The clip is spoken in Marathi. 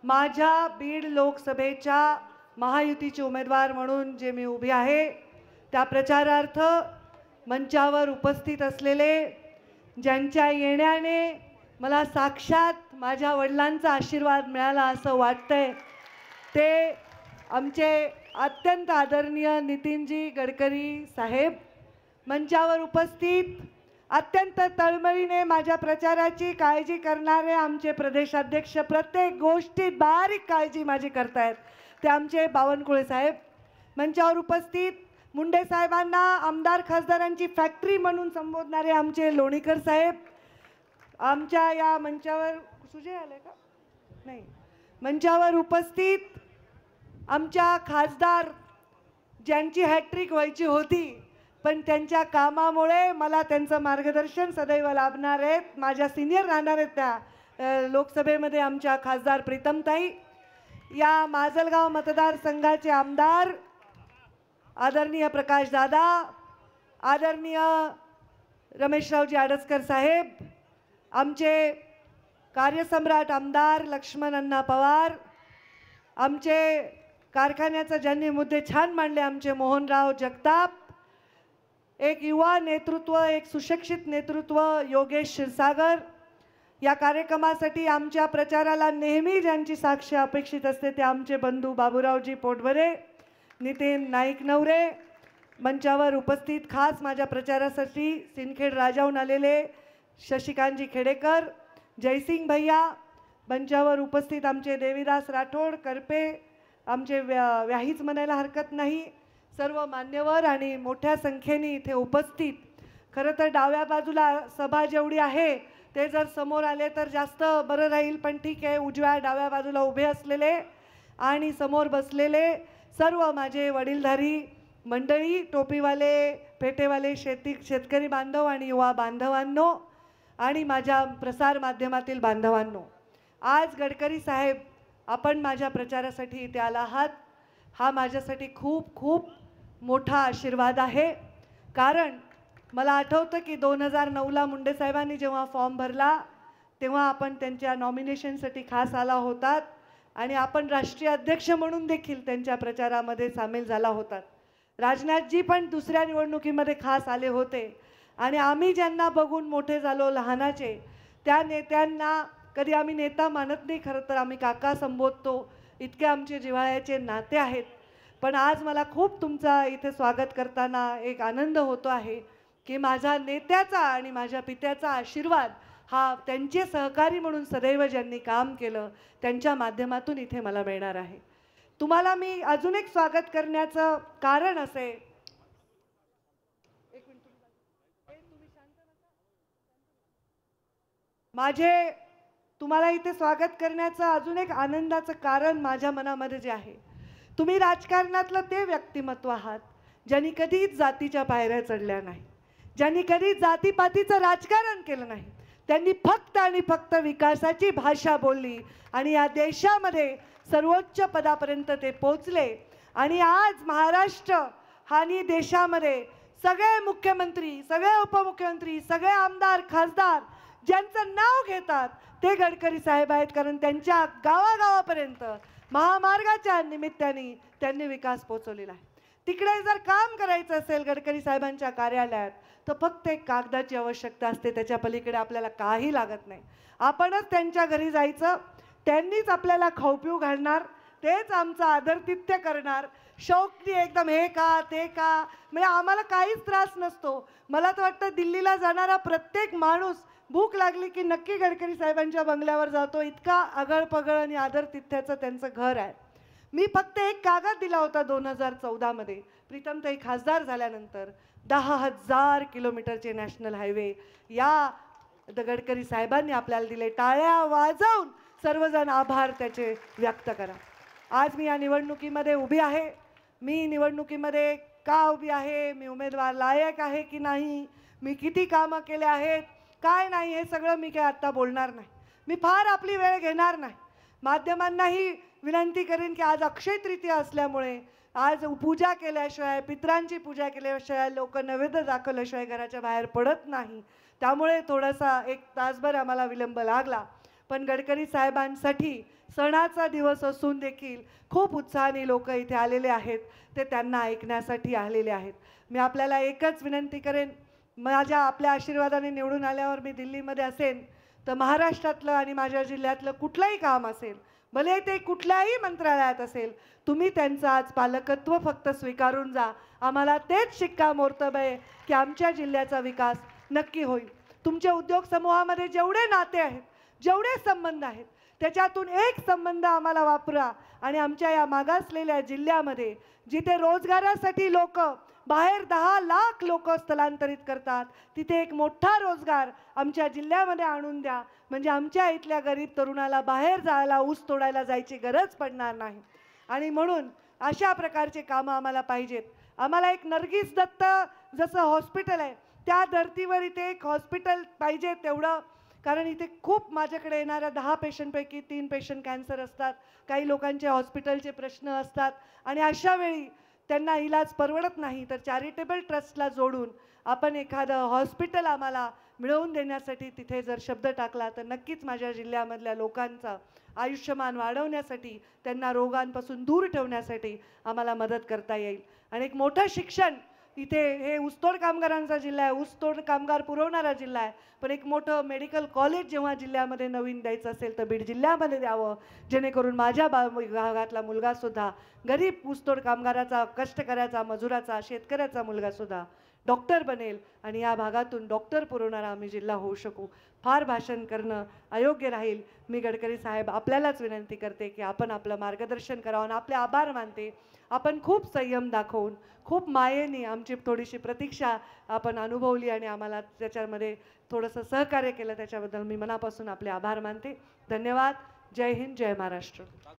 माझ्या बीड लोकसभेच्या महायुतीचे उमेदवार म्हणून जे मी उभी आहे त्या प्रचारार्थ मंचावर उपस्थित असलेले ज्यांच्या येण्याने मला साक्षात माझ्या वडिलांचा आशीर्वाद मिळाला असं वाटतंय ते आमचे अत्यंत आदरणीय नितीनजी गडकरी साहेब, मंचावर उपस्थित अत्यंत तळमळीने माझ्या प्रचाराची काळजी करणारे आमचे प्रदेशाध्यक्ष, प्रत्येक गोष्टीत बारीक काळजी माझी करतायत ते आमचे बावनकुळे साहेब, मंचावर उपस्थित मुंडे साहेबांना आमदार खासदारांची फॅक्टरी म्हणून संबोधणारे आमचे लोणीकर साहेब, आमच्या या मंचावर सुजय आले का नाही, मंचावर उपस्थित आमच्या खासदार ज्यांची हॅट्रिक व्हायची होती पण त्यांच्या कामामुळे मला त्यांचं मार्गदर्शन सदैव लाभणार आहेत, माझ्या सिनियर राहणार आहेत त्या लोकसभेमध्ये आमच्या खासदार प्रीतमताई, या माजलगाव मतदारसंघाचे आमदार आदरणीय प्रकाश दादा, आदरणीय रमेशरावजी आडसकर साहेब, आमचे कार्यसम्राट आमदार लक्ष्मण अण्णा पवार, आमचे कारखान्याचे ज्यांनी मुद्दे छान मांडले आमचे मोहनराव जगताप, एक युवा नेतृत्व, एक सुशिक्षित नेतृत्व योगेश क्षीरसागर, या कार्यक्रमासाठी आमच्या प्रचाराला नेहमी ज्यांची साक्ष अपेक्षित असते ते आमचे बंधू बाबूरावजी पोटभरे, नितीन नाईक नवरे, मंचावर उपस्थित खास माझ्या प्रचारासाठी सिंदखेड राजाहून आलेले शशिकांतजी खेडेकर, जयसिंग भैया, मंचावर उपस्थित आमचे देवीदास राठोड करपे, आमचे व्याहीच म्हणायला हरकत नाही, सर्व मान्यवर आणि मोठ्या संख्येने इथे उपस्थित. खरं तर डाव्या बाजूला सभा जेवढी आहे ते जर समोर आले तर जास्त बरं राहील, पण ठीक आहे, उजव्या डाव्या बाजूला उभे असलेले आणि समोर बसलेले सर्व माझे वडीलधारी मंडळी, टोपीवाले, पेटेवाले, शेतकरी बांधव आणि युवा बांधवांनो आणि माझ्या प्रसार माध्यमातील बांधवांनो, आज गडकरी साहेब आपण माझ्या प्रचारासाठी इथे आला आहात, हा माझ्यासाठी खूप खूप मोठा आशीर्वाद आहे. कारण मला आठवतं की 2009ला मुंडे साहेबांनी जेव्हा फॉर्म भरला तेव्हा आपण त्यांच्या नॉमिनेशनसाठी खास आला होतात आणि आपण राष्ट्रीय अध्यक्ष म्हणून देखील त्यांच्या प्रचारामध्ये सामील झाला होतात. राजनाथजी पण दुसऱ्या निवडणुकीमध्ये खास आले होते आणि आम्ही ज्यांना बघून मोठे झालो लहानाचे त्या नेत्यांना कधी आम्ही नेता मानत नाही, खरं तर आम्ही काका संबोधतो, इतके आमचे जिव्हाळ्याचे नाते आहेत. पण आज मला खूप तुमचा इथे स्वागत करताना एक आनंद होतो आहे की माझ्या नेत्याचा आणि माझ्या पित्याचा आशीर्वाद हा त्यांचे सहकारी म्हणून सदैव ज्यांनी काम केलं त्यांच्या माध्यमातून इथे मला मिळणार आहे. तुम्हाला मी अजून एक स्वागत करण्याचं कारण असे, माझे तुम्हाला इथे स्वागत करण्याचं अजून एक आनंदाचं कारण माझ्या मनामध्ये जे आहे, तुम्ही राजकारणातलं ते व्यक्तिमत्व आहात ज्यांनी कधीच जातीच्या पायऱ्या चढल्या नाही, ज्यांनी कधीच जातीपातीचं राजकारण केलं नाही, त्यांनी फक्त आणि फक्त विकासाची भाषा बोलली आणि या देशामध्ये सर्वोच्च पदापर्यंत ते पोचले. आणि आज महाराष्ट्र आणि देशामध्ये सगळे मुख्यमंत्री, सगळे उपमुख्यमंत्री, सगळे आमदार खासदार ज्यांचं नाव घेतात ते गडकरी साहेब आहेत, कारण त्यांच्या गावागावापर्यंत महामार्गाच्या निमित्ताने त्यांनी विकास पोहोचवलेला आहे. तिकडे जर काम करायचं असेल गडकरी साहेबांच्या कार्यालयात तर फक्त एक कागदाची आवश्यकता असते, त्याच्या पलीकडे आपल्याला काही लागत नाही. आपणच त्यांच्या घरी जायचं, त्यांनीच आपल्याला खाऊ पिऊ घालणार, तेच आमचं आदरातिथ्य करणार, शौकनी एकदम हे का ते का, म्हणजे आम्हाला काहीच त्रास नसतो. मला तर वाटतं दिल्लीला जाणारा प्रत्येक माणूस भूक लागली की नक्की गडकरी साहेबांच्या बंगल्यावर जातो, इतका आगळपगळ आणि आदरातिथ्याचं त्यांचं घर आहे. मी फक्त एक कागद दिला होता 2014 मध्ये, प्रीतमताई खासदार झाल्यानंतर 10,000 किलोमीटरचे नॅशनल हायवे या गडकरी साहेबांनी आपल्याला दिले. टाळ्या वाजवून सर्वजण आभार त्याचे व्यक्त करा. आज मी या निवडणुकीमध्ये उभी आहे. मी निवडणुकीमध्ये का उभी आहे, मी उमेदवार लायक आहे की नाही, मी किती कामं केले आहेत, काय नाही, हे सगळं मी काय आत्ता बोलणार नाही. मी फार आपली वेळ घेणार नाही. माध्यमांनाही विनंती करेन की आज अक्षय तृतीया असल्यामुळे आज पूजा केल्याशिवाय, पितरांची पूजा केल्याशिवाय, लोक नैवेद्य दाखवल्याशिवाय घराच्या बाहेर पडत नाही. त्यामुळे थोडासा एक तासभर आम्हाला विलंब लागला. पण गडकरी साहेबांसाठी सणाचा दिवस असून देखील खूप उत्साहाने लोक इथे आलेले आहेत, ते त्यांना ऐकण्यासाठी आलेले आहेत. मी आपल्याला एकच विनंती करेन, आपल्या आशीर्वादाने निवडून आल्यावर मी दिल्लीमध्ये असेन तर महाराष्ट्रातलं आणि माझ्या जिल्ह्यातलं कुठलंही काम असेल, भले ते कुठल्याही मंत्रालयात असेल, तुम्ही त्यांचं आज पालकत्व फक्त स्वीकारून जा. आम्हाला तेच शिक्कामोर्तब आहे की आमच्या जिल्ह्याचा विकास नक्की होईल. तुमच्या उद्योग समूहामध्ये जेवढे नाते आहेत, जेवढे संबंध आहेत, त्याच्यातून एक संबंध आम्हाला वापरा आणि आमच्या या मागासलेल्या जिल्ह्यामध्ये जिथे रोजगारासाठी लोक बाहेर 10 लाख लोक स्थलांतरित करतात, तिथे एक मोठा रोजगार आमच्या जिल्ह्यामध्ये आणून द्या. म्हणजे आमच्या इथल्या गरीब तरुणाला बाहेर जायला, ऊस तोडायला जायची गरज पडणार नाही. आणि म्हणून अशा प्रकारचे कामं आम्हाला पाहिजेत. आम्हाला एक नर्गिस दत्त जसं हॉस्पिटल आहे, त्या धर्तीवर इथे एक हॉस्पिटल पाहिजे तेवढं. कारण इथे खूप माझ्याकडे येणाऱ्या 10 पेशंटपैकी 3 पेशंट कॅन्सर असतात, काही लोकांचे हॉस्पिटलचे प्रश्न असतात आणि अशा वेळी त्यांना इलाज परवडत नाही. तर चॅरिटेबल ट्रस्टला जोडून आपण एखादं हॉस्पिटल आम्हाला मिळवून देण्यासाठी तिथे जर शब्द टाकला तर नक्कीच माझ्या जिल्ह्यामधल्या लोकांचं आयुष्यमान वाढवण्यासाठी, त्यांना रोगांपासून दूर ठेवण्यासाठी आम्हाला मदत करता येईल. आणि एक मोठं शिक्षण इथे, हे ऊसतोड कामगारांचा जिल्हा आहे, ऊसतोड कामगार पुरवणारा जिल्हा आहे, पण एक मोठं मेडिकल कॉलेज जेव्हा जिल्ह्यामध्ये नवीन द्यायचं असेल तर बीड जिल्ह्यामध्ये द्यावं, जेणेकरून माझ्या भागातला मुलगासुद्धा, गरीब ऊसतोड कामगाराचा, कष्टकऱ्याचा, मजुराचा, शेतकऱ्याचा मुलगासुद्धा डॉक्टर बनेल आणि या भागातून डॉक्टर पुरवणारा आम्ही जिल्हा होऊ शकू. फार भाषण करणं अयोग्य राहील. मी गडकरी साहेब आपल्यालाच विनंती करते की आपण आपलं मार्गदर्शन करावं आणि आपले आभार मानते. आपण खूप संयम दाखवून, खूप मायेने आमची थोडीशी प्रतीक्षा आपण अनुभवली आणि आम्हाला त्याच्यामध्ये थोडंसं सहकार्य केलं, त्याच्याबद्दल मी मनापासून आपले आभार मानते. धन्यवाद. जय हिंद, जय महाराष्ट्र.